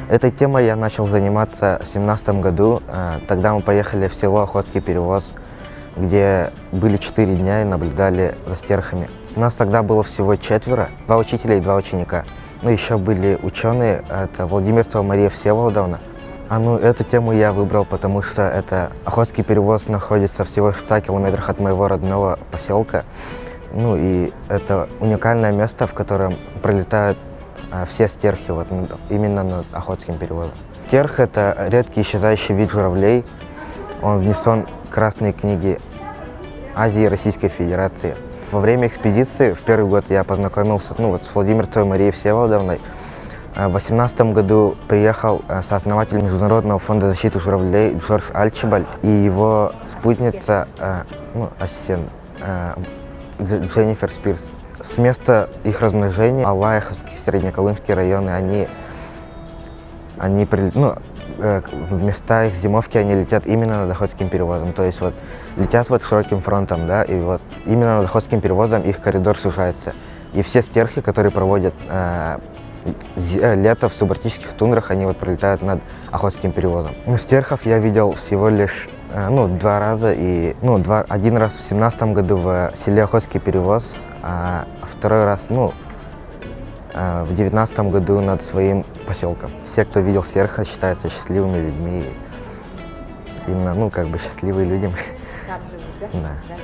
Этой темой я начал заниматься в 2017 году. Тогда мы поехали в село Охотский Перевоз, где были 4 дня и наблюдали за стерхами. Нас тогда было всего 4, 2 учителя и 2 ученика. Ну, еще были ученые, это Владимирцева Мария Всеволодовна. Эту тему я выбрал, потому что это Охотский Перевоз находится всего в 100 километрах от моего родного поселка. И это уникальное место, в котором пролетают все стерхи, именно над Охотским перевозом. Стерх – это редкий исчезающий вид журавлей. Он внесен в Красные книги Азии и Российской Федерации. Во время экспедиции в первый год я познакомился с Владимирцевой Марией Всеволодовной. В 2018 году приехал сооснователь Международного фонда защиты журавлей Джордж Арчибальд и его спутница, ассистент Дженнифер Спирс. С места их размножения Аллаеховский, Среднеколымский районы, в места их зимовки они летят именно над Охотским перевозом. То есть летят широким фронтом, да, и именно над Охотским перевозом их коридор сужается. И все стерхи, которые проводят лето в субарктических тундрах, они пролетают над Охотским перевозом. Стерхов я видел всего лишь 2 раза. Один раз в 2017 году в селе Охотский перевоз, а второй раз в 2019 году над своим поселком. Все, кто видел стерха, считаются счастливыми людьми. Именно, счастливые люди. Там живут, да? Да. Да?